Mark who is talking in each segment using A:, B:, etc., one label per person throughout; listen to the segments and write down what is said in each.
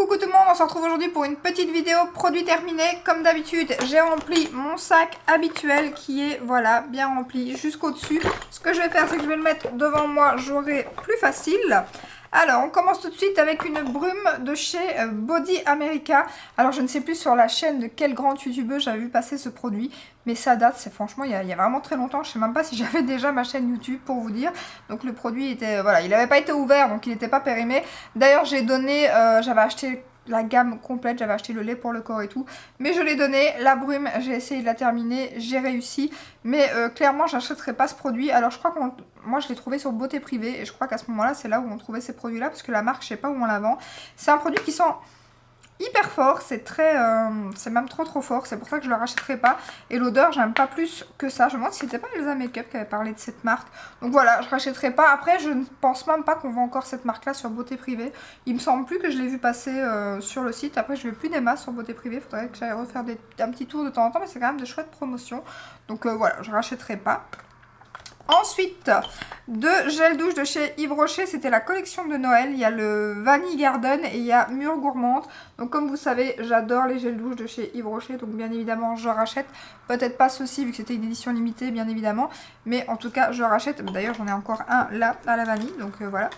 A: Coucou tout le monde, on se retrouve aujourd'hui pour une petite vidéo produit terminé. Comme d'habitude, j'ai rempli mon sac habituel qui est, voilà, bien rempli jusqu'au dessus. Ce que je vais faire, c'est que je vais le mettre devant moi, j'aurai plus facile. Alors, on commence tout de suite avec une brume de chez Body America. Alors, je ne sais plus sur la chaîne de quel grand youtubeur j'avais vu passer ce produit, mais ça date, c'est franchement, il y a vraiment très longtemps. Je ne sais même pas si j'avais déjà ma chaîne YouTube pour vous dire. Donc, le produit était, voilà, il n'avait pas été ouvert, donc il n'était pas périmé. D'ailleurs, j'ai donné, j'avais acheté la gamme complète, j'avais acheté le lait pour le corps et tout, mais je l'ai donné, la brume, j'ai essayé de la terminer, j'ai réussi, mais clairement j'achèterai pas ce produit. Alors je crois que moi je l'ai trouvé sur Beauté Privée, et je crois qu'à ce moment là c'est là où on trouvait ces produits là, parce que la marque je sais pas où on la vend. C'est un produit qui sent hyper fort, c'est très, c'est même trop fort, c'est pour ça que je le rachèterai pas. Et l'odeur, j'aime pas plus que ça. Je me demande si c'était pas Elsa Makeup qui avait parlé de cette marque. Donc voilà, je rachèterai pas. Après, je ne pense même pas qu'on vend encore cette marque-là sur Beauté Privée. Il me semble plus que je l'ai vu passer sur le site. Après, je vais plus des masses sur Beauté Privée. Faudrait que j'aille refaire un petit tour de temps en temps, mais c'est quand même de chouettes promotions. Donc voilà, je rachèterai pas. Ensuite, deux gels douche de chez Yves Rocher, c'était la collection de Noël. Il y a le Vanille Garden et il y a Mûre Gourmande. Donc comme vous savez, j'adore les gels douche de chez Yves Rocher, donc bien évidemment je rachète. Peut-être pas ceci vu que c'était une édition limitée, bien évidemment, mais en tout cas je rachète. D'ailleurs j'en ai encore un là à la vanille, donc voilà.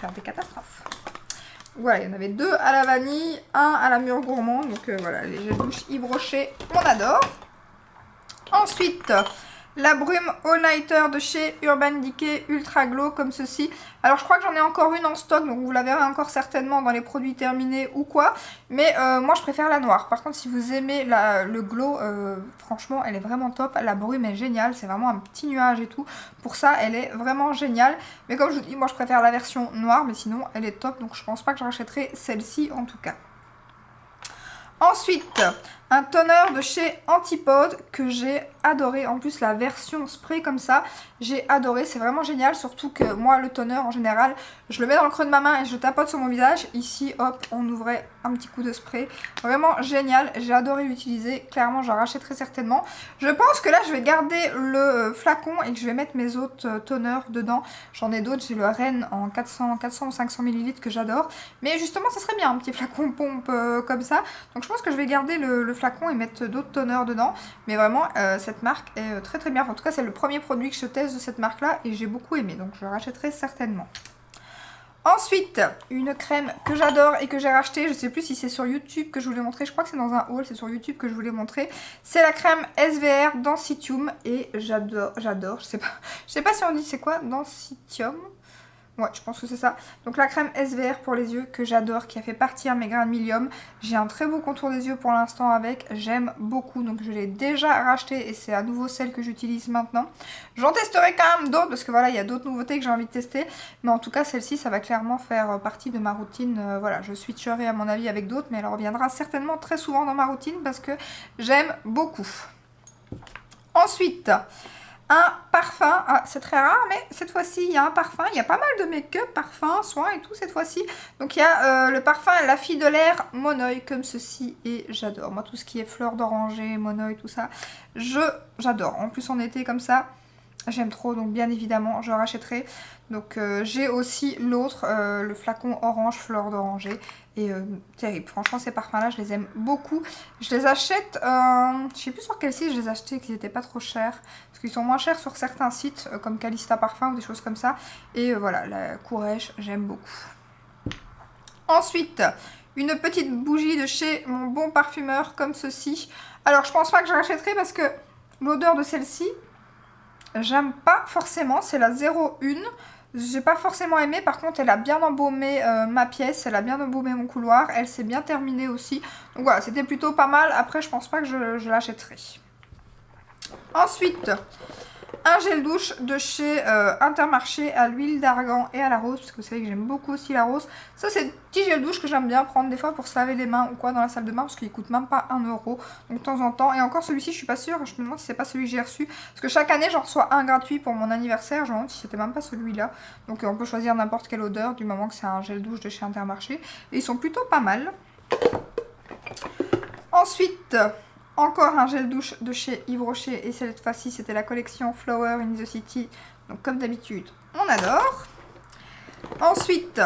A: Faire des catastrophes. Voilà, il y en avait deux à la vanille, un à la Mûre Gourmande, donc voilà, les gels douche Yves Rocher, on adore. Ensuite, la brume All Nighter de chez Urban Decay Ultra Glow comme ceci. Alors je crois que j'en ai encore une en stock, donc vous la verrez encore certainement dans les produits terminés ou quoi. Mais moi je préfère la noire. Par contre si vous aimez le glow, franchement elle est vraiment top. La brume est géniale, c'est vraiment un petit nuage et tout. Pour ça elle est vraiment géniale. Mais comme je vous dis, moi je préfère la version noire, mais sinon elle est top. Donc je pense pas que je rachèterai celle-ci en tout cas. Ensuite, un toner de chez Antipode que j'ai adoré. En plus, la version spray comme ça, j'ai adoré. C'est vraiment génial. Surtout que moi, le toner en général, je le mets dans le creux de ma main et je tapote sur mon visage. Ici, hop, on ouvrait un petit coup de spray. Vraiment génial. J'ai adoré l'utiliser. Clairement, j'en rachèterai certainement. Je pense que là, je vais garder le flacon et que je vais mettre mes autres toners dedans. J'en ai d'autres. J'ai le Rennes en 400 ou 500 ml que j'adore. Mais justement, ça serait bien un petit flacon pompe comme ça. Donc, je pense que je vais garder le flacon et mettre d'autres toners dedans. Mais vraiment, cette marque est très bien. Enfin, en tout cas, c'est le premier produit que je teste de cette marque-là et j'ai beaucoup aimé. Donc, je le rachèterai certainement. Ensuite, une crème que j'adore et que j'ai racheté. Je sais plus si c'est sur YouTube que je vous l'ai montré. Je crois que c'est dans un haul. C'est sur YouTube que je vous l'ai montré. C'est la crème SVR Densitium et j'adore. Je sais pas si on dit c'est quoi Densitium. Ouais, je pense que c'est ça. Donc la crème SVR pour les yeux que j'adore, qui a fait partir mes grains de milium. J'ai un très beau contour des yeux pour l'instant avec. J'aime beaucoup, donc je l'ai déjà racheté et c'est à nouveau celle que j'utilise maintenant. J'en testerai quand même d'autres parce que voilà, il y a d'autres nouveautés que j'ai envie de tester. Mais en tout cas, celle-ci, ça va clairement faire partie de ma routine. Voilà, je switcherai à mon avis avec d'autres, mais elle reviendra certainement très souvent dans ma routine parce que j'aime beaucoup. Ensuite, un parfum, ah, c'est très rare, mais cette fois-ci, il y a un parfum. Il y a pas mal de make-up, parfum, soins et tout cette fois-ci. Donc, il y a le parfum La Fille de l'air Monoï, comme ceci. Et j'adore. Moi, tout ce qui est fleurs d'oranger, Monoï, tout ça, j'adore. En plus, en été, comme ça, j'aime trop. Donc, bien évidemment, je rachèterai. Donc, j'ai aussi l'autre, le flacon orange, fleurs d'oranger. Et terrible. Franchement, ces parfums-là, je les aime beaucoup. Je les achète, je sais plus sur quel site je les ai achetés, qu'ils n'étaient pas trop chers. Parce qu'ils sont moins chers sur certains sites, comme Calista Parfum ou des choses comme ça. Et voilà, la Courrèges, j'aime beaucoup. Ensuite, une petite bougie de chez Mon Bon Parfumeur, comme ceci. Alors, je pense pas que je rachèterai parce que l'odeur de celle-ci, j'aime pas forcément. C'est la 01. J'ai pas forcément aimé, par contre elle a bien embaumé ma pièce, elle a bien embaumé mon couloir, elle s'est bien terminée aussi. Donc voilà, c'était plutôt pas mal, après je pense pas que je l'achèterai. Ensuite, un gel douche de chez Intermarché à l'huile d'argan et à la rose, parce que vous savez que j'aime beaucoup aussi la rose. Ça c'est le petit gel douche que j'aime bien prendre des fois pour se laver les mains ou quoi dans la salle de bain, parce qu'il coûte même pas 1 €. Donc de temps en temps, et encore celui-ci je suis pas sûre, je me demande si c'est pas celui que j'ai reçu, parce que chaque année j'en reçois un gratuit pour mon anniversaire, je me demande si c'était même pas celui-là. Donc on peut choisir n'importe quelle odeur du moment que c'est un gel douche de chez Intermarché, et ils sont plutôt pas mal. Ensuite, encore un gel douche de chez Yves Rocher et cette fois-ci c'était la collection Flower in the City. Donc comme d'habitude, on adore. Ensuite,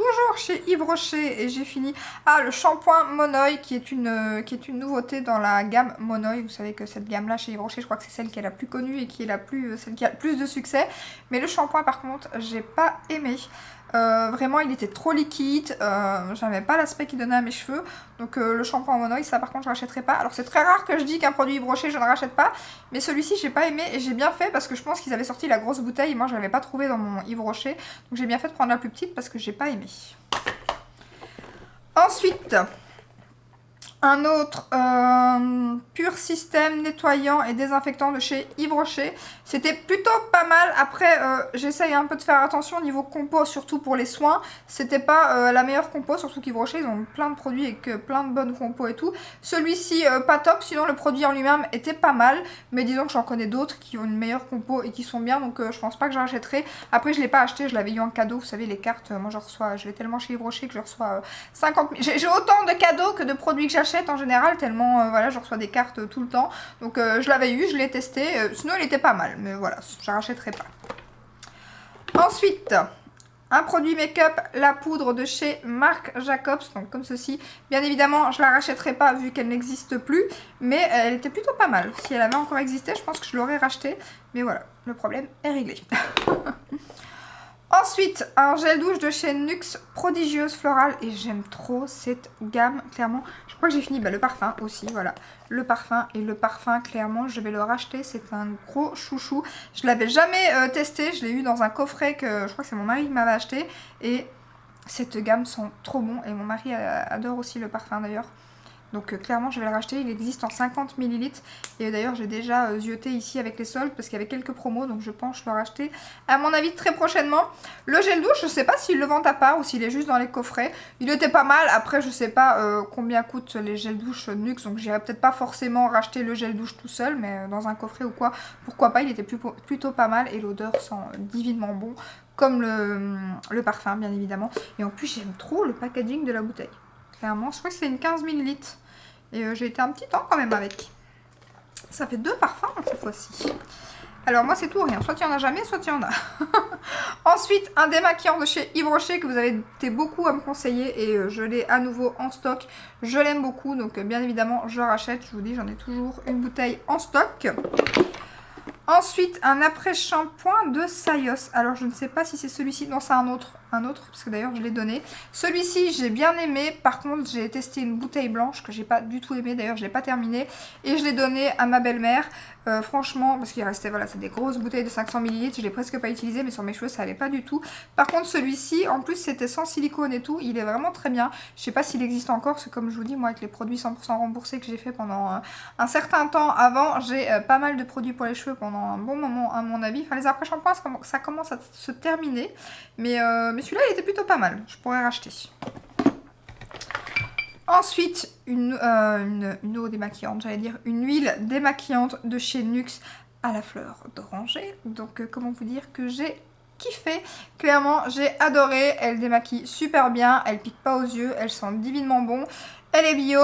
A: toujours chez Yves Rocher et j'ai fini. Ah, le shampoing Monoi qui est une nouveauté dans la gamme Monoi. Vous savez que cette gamme là chez Yves Rocher, je crois que c'est celle qui est la plus connue et qui est celle qui a le plus de succès. Mais le shampoing par contre, j'ai pas aimé. Vraiment il était trop liquide, j'avais pas l'aspect qu'il donnait à mes cheveux, donc le shampoing Monoi, ça par contre je rachèterai pas. Alors c'est très rare que je dis qu'un produit Yves Rocher je ne rachète pas, mais celui-ci j'ai pas aimé et j'ai bien fait parce que je pense qu'ils avaient sorti la grosse bouteille et moi je l'avais pas trouvé dans mon Yves Rocher, donc j'ai bien fait de prendre la plus petite parce que j'ai pas aimé. Ensuite, un autre pur système nettoyant et désinfectant de chez Yves Rocher. C'était plutôt pas mal. Après, j'essaye un peu de faire attention au niveau compo, surtout pour les soins. C'était pas la meilleure compo, surtout qu'Yves Rocher, ils ont plein de produits avec plein de bonnes compos et tout. Celui-ci, pas top, sinon le produit en lui-même était pas mal. Mais disons que j'en connais d'autres qui ont une meilleure compo et qui sont bien, donc je pense pas que j'achèterai. Après, je l'ai pas acheté, je l'avais eu en cadeau. Vous savez, les cartes, moi je vais tellement chez Yves Rocher que je reçois 50 000. J'ai autant de cadeaux que de produits que j'achète en général, tellement voilà, je reçois des cartes tout le temps. Donc je l'avais eu, je l'ai testé, sinon il était pas mal, mais voilà, je ne rachèterai pas. Ensuite, un produit make-up, la poudre de chez Marc Jacobs, donc comme ceci. Bien évidemment, je la rachèterai pas vu qu'elle n'existe plus, mais elle était plutôt pas mal. Si elle avait encore existé, je pense que je l'aurais racheté, mais voilà, le problème est réglé. Ensuite, un gel douche de chez NYX Prodigieuse Florale et j'aime trop cette gamme, clairement. Je crois que j'ai fini le parfum aussi, voilà. Le parfum, clairement, je vais le racheter. C'est un gros chouchou. Je l'avais jamais testé, je l'ai eu dans un coffret que je crois que c'est mon mari qui m'avait acheté. Et cette gamme sent trop bon et mon mari adore aussi le parfum d'ailleurs. Donc clairement je vais le racheter, il existe en 50 ml et d'ailleurs j'ai déjà zioté ici avec les soldes parce qu'il y avait quelques promos, donc je pense que je vais le racheter à mon avis très prochainement. Le gel douche, je sais pas s'ils le vendent à part ou s'il est juste dans les coffrets. Il était pas mal, après je sais pas combien coûtent les gels douche NYX, donc j'irai peut-être pas forcément racheter le gel douche tout seul, mais dans un coffret ou quoi, pourquoi pas, il était plutôt pas mal et l'odeur sent divinement bon, comme le parfum bien évidemment. Et en plus j'aime trop le packaging de la bouteille. Clairement, je crois que c'est une 15 ml. Et j'ai été un petit temps quand même avec. Ça fait 2 parfums cette fois-ci. Alors moi c'est tout ou rien. Soit il y en a jamais, soit il y en a. Ensuite, un démaquillant de chez Yves Rocher que vous avez été beaucoup à me conseiller. Et je l'ai à nouveau en stock. Je l'aime beaucoup. Donc bien évidemment, je rachète. Je vous dis, j'en ai toujours une bouteille en stock. Ensuite, un après-shampoing de Sayos. Alors, je ne sais pas si c'est celui-ci. Non, c'est un autre, parce que d'ailleurs, je l'ai donné. Celui-ci, j'ai bien aimé. Par contre, j'ai testé une bouteille blanche que j'ai pas du tout aimé. D'ailleurs, je l'ai pas terminé. Et je l'ai donné à ma belle-mère. Franchement, parce qu'il restait, voilà, c'est des grosses bouteilles de 500 ml. Je l'ai presque pas utilisé, mais sur mes cheveux, ça allait pas du tout. Par contre, celui-ci, en plus, c'était sans silicone et tout. Il est vraiment très bien. Je sais pas s'il existe encore, parce que comme je vous dis, moi, avec les produits 100% remboursés que j'ai fait pendant un certain temps avant, j'ai pas mal de produits pour les cheveux pendant un bon moment, à mon avis. Enfin, les après-shampoings, ça commence à se terminer. Mais celui-là, il était plutôt pas mal. Je pourrais racheter. Ensuite, une eau démaquillante, j'allais dire une huile démaquillante de chez NYX à la fleur d'oranger. Donc, comment vous dire que j'ai kiffé. Clairement, j'ai adoré. Elle démaquille super bien. Elle pique pas aux yeux. Elle sent divinement bon. Elle est bio.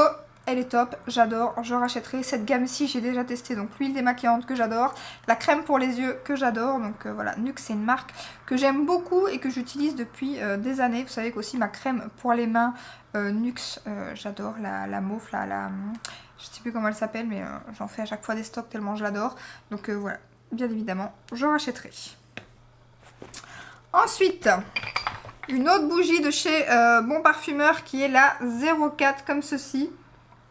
A: Elle est top, j'adore, je rachèterai cette gamme-ci, j'ai déjà testé, donc l'huile démaquillante que j'adore, la crème pour les yeux que j'adore, donc voilà, NYX c'est une marque que j'aime beaucoup et que j'utilise depuis des années. Vous savez qu'aussi ma crème pour les mains NYX, j'adore, la mauve, là, je sais plus comment elle s'appelle, mais j'en fais à chaque fois des stocks tellement je l'adore, donc voilà, bien évidemment, je rachèterai. Ensuite, une autre bougie de chez Bon Parfumeur qui est la 04 comme ceci.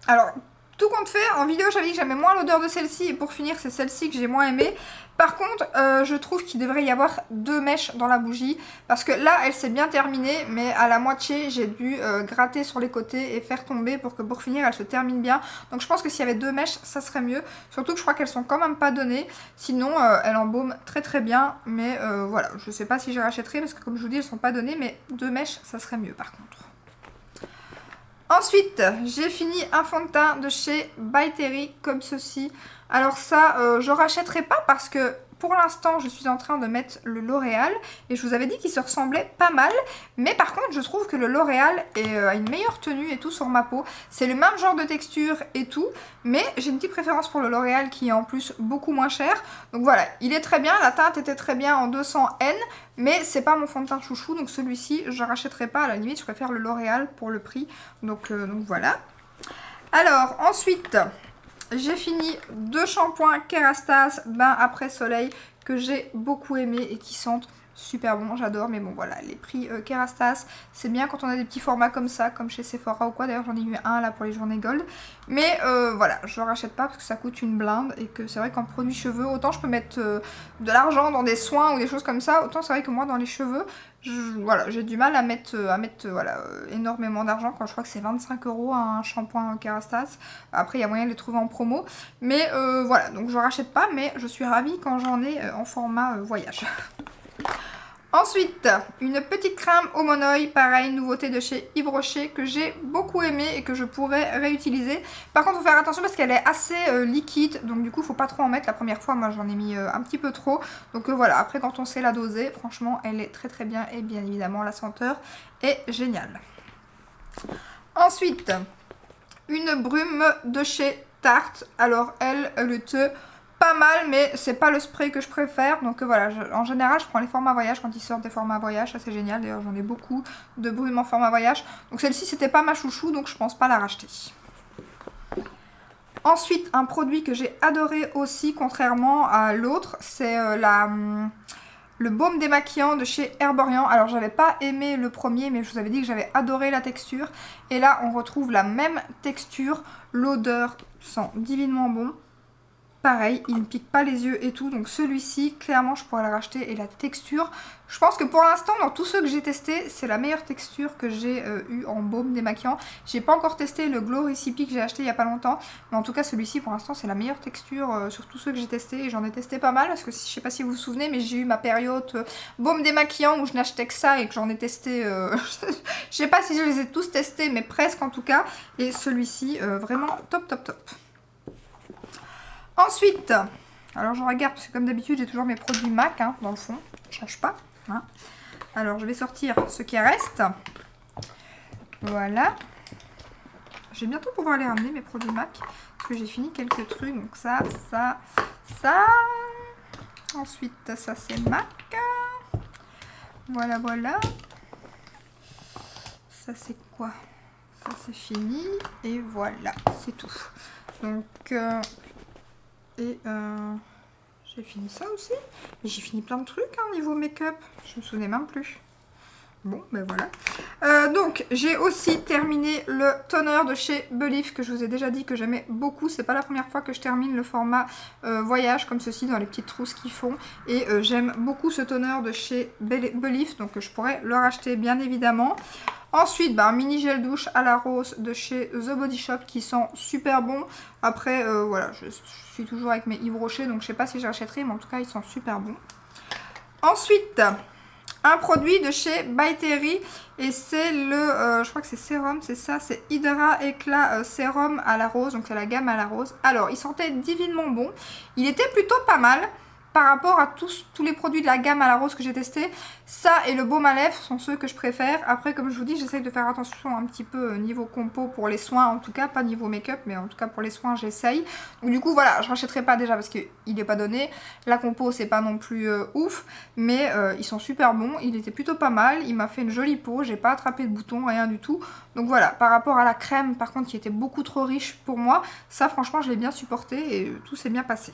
A: Alors, tout compte fait, en vidéo j'avais dit que j'aimais moins l'odeur de celle-ci et pour finir c'est celle-ci que j'ai moins aimée. Par contre, je trouve qu'il devrait y avoir 2 mèches dans la bougie parce que là elle s'est bien terminée mais à la moitié j'ai dû gratter sur les côtés et faire tomber pour que pour finir elle se termine bien. Donc je pense que s'il y avait 2 mèches ça serait mieux. Surtout que je crois qu'elles sont quand même pas données. Sinon elle embaume très très bien mais voilà, je sais pas si je rachèterai parce que comme je vous dis elles sont pas données mais 2 mèches ça serait mieux par contre. Ensuite, j'ai fini un fond de teint de chez By Terry comme ceci. Alors ça, je rachèterai pas parce que pour l'instant, je suis en train de mettre le L'Oréal et je vous avais dit qu'il se ressemblait pas mal. Mais par contre, je trouve que le L'Oréal a une meilleure tenue et tout sur ma peau. C'est le même genre de texture et tout, mais j'ai une petite préférence pour le L'Oréal qui est en plus beaucoup moins cher. Donc voilà, il est très bien, la teinte était très bien en 200N, mais c'est pas mon fond de teint chouchou, donc celui-ci, je ne rachèterai pas. À la limite, je préfère le L'Oréal pour le prix. Donc voilà. Alors, ensuite... j'ai fini 2 shampoings Kérastase bain après soleil que j'ai beaucoup aimé et qui sentent super bon, j'adore. Mais bon voilà, les prix Kérastase, c'est bien quand on a des petits formats comme ça, comme chez Sephora ou quoi. D'ailleurs j'en ai eu un là pour les journées gold. Mais voilà, je ne rachète pas parce que ça coûte une blinde. Et que c'est vrai qu'en produits cheveux, autant je peux mettre de l'argent dans des soins ou des choses comme ça. Autant c'est vrai que moi dans les cheveux, voilà, j'ai du mal à mettre voilà, énormément d'argent. Quand je crois que c'est 25 € un shampoing Kérastase. Après il y a moyen de les trouver en promo. Mais voilà, donc je rachète pas, mais je suis ravie quand j'en ai en format voyage. Ensuite, une petite crème au monoï, pareil, nouveauté de chez Yves Rocher que j'ai beaucoup aimé et que je pourrais réutiliser. Par contre, il faut faire attention parce qu'elle est assez liquide, donc du coup, il ne faut pas trop en mettre. La première fois, moi, j'en ai mis un petit peu trop. Donc voilà, après, quand on sait la doser, franchement, elle est très très bien et bien évidemment, la senteur est géniale. Ensuite, une brume de chez Tarte. Alors, elle était pas mal, mais c'est pas le spray que je préfère. Donc voilà, en général, je prends les formats voyage quand ils sortent des formats voyage. Ça, c'est génial. D'ailleurs, j'en ai beaucoup de brumes en format voyage. Donc celle-ci, c'était pas ma chouchou, donc je pense pas la racheter. Ensuite, un produit que j'ai adoré aussi, contrairement à l'autre, c'est le baume démaquillant de chez Herborian. Alors j'avais pas aimé le premier, mais je vous avais dit que j'avais adoré la texture. Et là on retrouve la même texture, l'odeur sent divinement bon. Pareil, il ne pique pas les yeux et tout, donc celui-ci, clairement, je pourrais le racheter. Et la texture, je pense que pour l'instant, dans tous ceux que j'ai testés, c'est la meilleure texture que j'ai eu en baume démaquillant. J'ai pas encore testé le Glow Recipe que j'ai acheté il y a pas longtemps, mais en tout cas, celui-ci, pour l'instant, c'est la meilleure texture sur tous ceux que j'ai testés. Et j'en ai testé pas mal, parce que je sais pas si vous vous souvenez, mais j'ai eu ma période baume démaquillant où je n'achetais que ça et que j'en ai testé... je sais pas si je les ai tous testés, mais presque en tout cas. Et celui-ci, vraiment top, top, top. Ensuite, alors je regarde parce que comme d'habitude j'ai toujours mes produits MAC hein, dans le fond, je change pas. Hein. Alors je vais sortir ce qui reste. Voilà. Je vais bientôt pouvoir les ramener mes produits MAC parce que j'ai fini quelques trucs. Donc ça. Ensuite ça c'est MAC. Voilà, voilà. Ça c'est quoi? Ça c'est fini. Et voilà, c'est tout. Donc... j'ai fini ça aussi. Mais j'ai fini plein de trucs hein, niveau make-up. Je me souvenais même plus. Bon, ben voilà. Donc, j'ai aussi terminé le toner de chez Belif que je vous ai déjà dit que j'aimais beaucoup. C'est pas la première fois que je termine le format voyage comme ceci dans les petites trousses qu'ils font. Et j'aime beaucoup ce toner de chez Belif. Donc, je pourrais le racheter bien évidemment. Ensuite, un mini gel douche à la rose de chez The Body Shop qui sent super bon. Après, voilà, je suis toujours avec mes Yves Rocher, donc je sais pas si j'achèterai, mais en tout cas, ils sont super bons. Ensuite, un produit de chez By Terry et c'est le, je crois que c'est sérum, c'est ça, c'est Hydra Éclat Sérum à la rose, donc c'est la gamme à la rose. Alors, il sentait divinement bon, il était plutôt pas mal. Par rapport à tous les produits de la gamme à la rose que j'ai testé, ça et le baume à lèvres sont ceux que je préfère. Après, comme je vous dis, j'essaye de faire attention un petit peu niveau compo pour les soins, en tout cas, pas niveau make-up, mais en tout cas pour les soins, j'essaye. Donc du coup, voilà, je rachèterai pas déjà parce qu'il n'est pas donné. La compo, c'est pas non plus ouf, mais ils sont super bons. Il était plutôt pas mal, il m'a fait une jolie peau, j'ai pas attrapé de boutons, rien du tout. Donc voilà, par rapport à la crème, par contre, qui était beaucoup trop riche pour moi, ça, franchement, je l'ai bien supporté et tout s'est bien passé.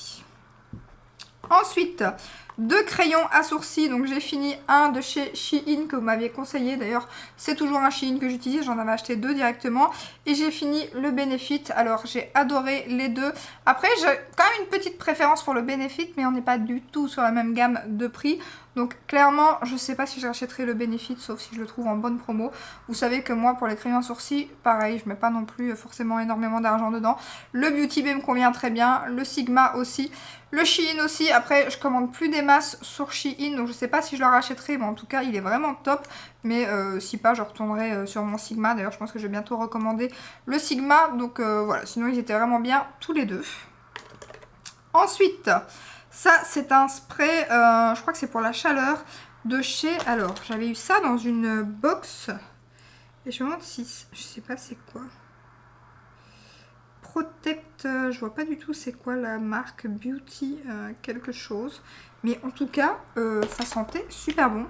A: Ensuite, 2 crayons à sourcils, donc j'ai fini un de chez Shein que vous m'aviez conseillé, d'ailleurs c'est toujours un Shein que j'utilise, j'en avais acheté 2 directement, et j'ai fini le Benefit, alors j'ai adoré les deux. Après j'ai quand même une petite préférence pour le Benefit, mais on n'est pas du tout sur la même gamme de prix, donc clairement je sais pas si j'achèterai le Benefit, sauf si je le trouve en bonne promo. Vous savez que moi pour les crayons à sourcils, pareil, je mets pas non plus forcément énormément d'argent dedans. Le Beauty Bay me convient très bien, le Sigma aussi. Le Shein aussi, après je commande plus des masses sur Shein, donc je sais pas si je le rachèterai, mais en tout cas il est vraiment top. Mais si pas, je retournerai sur mon Sigma, d'ailleurs je pense que je vais bientôt recommander le Sigma. Donc voilà, sinon ils étaient vraiment bien tous les deux. Ensuite, Ça, c'est un spray, je crois que c'est pour la chaleur, de chez... Alors, j'avais eu ça dans une box. Et je me demande si... Je sais pas c'est quoi. Protect, je vois pas du tout c'est quoi la marque, Beauty quelque chose. Mais en tout cas, ça sentait super bon.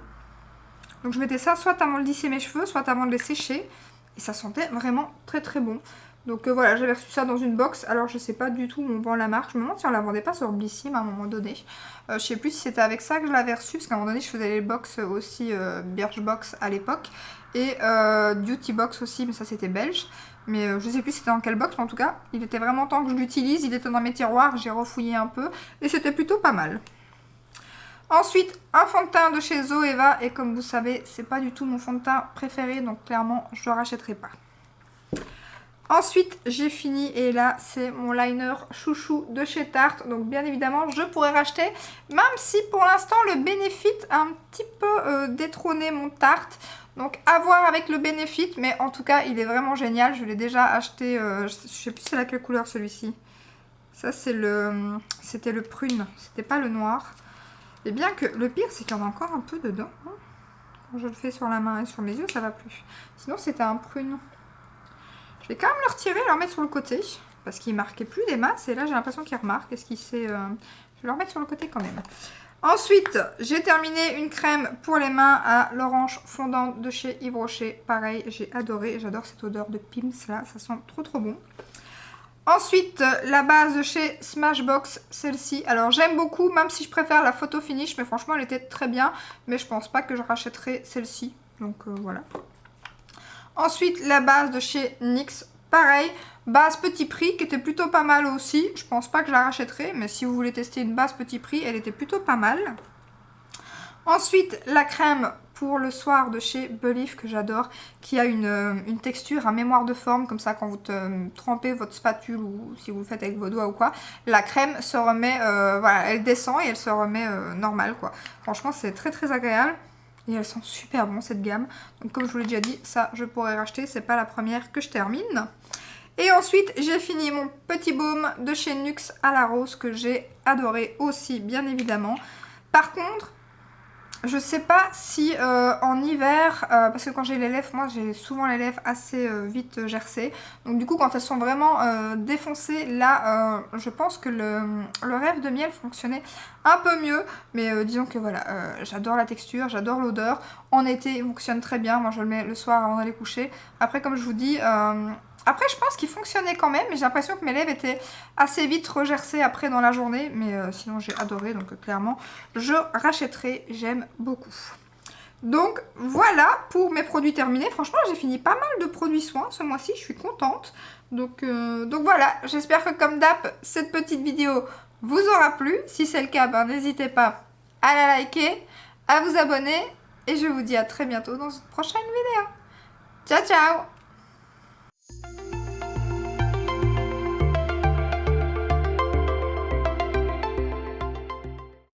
A: Donc je mettais ça soit avant de lisser mes cheveux, soit avant de les sécher. Et ça sentait vraiment très très bon. Donc voilà, j'avais reçu ça dans une box. Alors je sais pas du tout où on vend la marque. Je me demande si on la vendait pas sur Blissim à un moment donné. Je sais plus si c'était avec ça que je l'avais reçu. Parce qu'à un moment donné je faisais les box aussi, Birchbox à l'époque. Et Duty Box aussi, mais ça c'était belge. Mais je sais plus c'était dans quelle box. Mais en tout cas, il était vraiment temps que je l'utilise. Il était dans mes tiroirs, j'ai refouillé un peu. Et c'était plutôt pas mal. Ensuite, un fond de teint de chez Zoeva. Et comme vous savez, c'est pas du tout mon fond de teint préféré. Donc clairement, je le rachèterai pas. Ensuite, j'ai fini et là, c'est mon liner chouchou de chez Tarte. Donc, bien évidemment, je pourrais racheter, même si pour l'instant, le Benefit a un petit peu détrôné mon Tarte. Donc, à voir avec le Benefit, mais en tout cas, il est vraiment génial. Je l'ai déjà acheté, je sais plus c'est laquelle couleur celui-ci. Ça, c'était le prune, c'était pas le noir. Et bien que le pire, c'est qu'il y en a encore un peu dedans. Quand je le fais sur la main et sur mes yeux, ça va plus. Sinon, c'était un prune. Je vais quand même le retirer et le remettre sur le côté. Parce qu'il marquait plus des masses. Et là, j'ai l'impression qu'il remarque. Est-ce qu'il sait... Je vais le remettre sur le côté quand même. Ensuite, j'ai terminé une crème pour les mains à l'orange fondante de chez Yves Rocher. Pareil, j'ai adoré. J'adore cette odeur de Pims là. Ça sent trop trop bon. Ensuite, la base de chez Smashbox, celle-ci. Alors, j'aime beaucoup, même si je préfère la photo finish. Mais franchement, elle était très bien. Mais je pense pas que je rachèterai celle-ci. Donc, voilà. Ensuite, la base de chez NYX, pareil, base petit prix qui était plutôt pas mal aussi. Je pense pas que je la rachèterai, mais si vous voulez tester une base petit prix, elle était plutôt pas mal. Ensuite, la crème pour le soir de chez Belif que j'adore, qui a une texture à mémoire de forme, comme ça quand vous trempez votre spatule ou si vous le faites avec vos doigts ou quoi, la crème se remet, voilà, elle descend et elle se remet normale quoi. Franchement, c'est très très agréable. Et elles sont super bon cette gamme. Donc comme je vous l'ai déjà dit, ça je pourrais racheter. C'est pas la première que je termine. Et ensuite j'ai fini mon petit baume de chez NYX à la rose que j'ai adoré aussi bien évidemment. Par contre, je sais pas si en hiver, parce que quand j'ai les lèvres, moi j'ai souvent les lèvres assez vite gercées. Donc du coup quand elles sont vraiment défoncées, là je pense que le rêve de miel fonctionnait un peu mieux. Mais disons que voilà, j'adore la texture, j'adore l'odeur. En été il fonctionne très bien, moi je le mets le soir avant d'aller coucher. Après comme je vous dis... Après, je pense qu'il fonctionnait quand même, mais j'ai l'impression que mes lèvres étaient assez vite regercées après dans la journée. Mais sinon, j'ai adoré, donc clairement, je rachèterai, j'aime beaucoup. Donc, voilà pour mes produits terminés. Franchement, j'ai fini pas mal de produits soins ce mois-ci, je suis contente. Donc voilà, j'espère que comme d'hab, cette petite vidéo vous aura plu. Si c'est le cas, ben, n'hésitez pas à la liker, à vous abonner. Et je vous dis à très bientôt dans une prochaine vidéo. Ciao, ciao!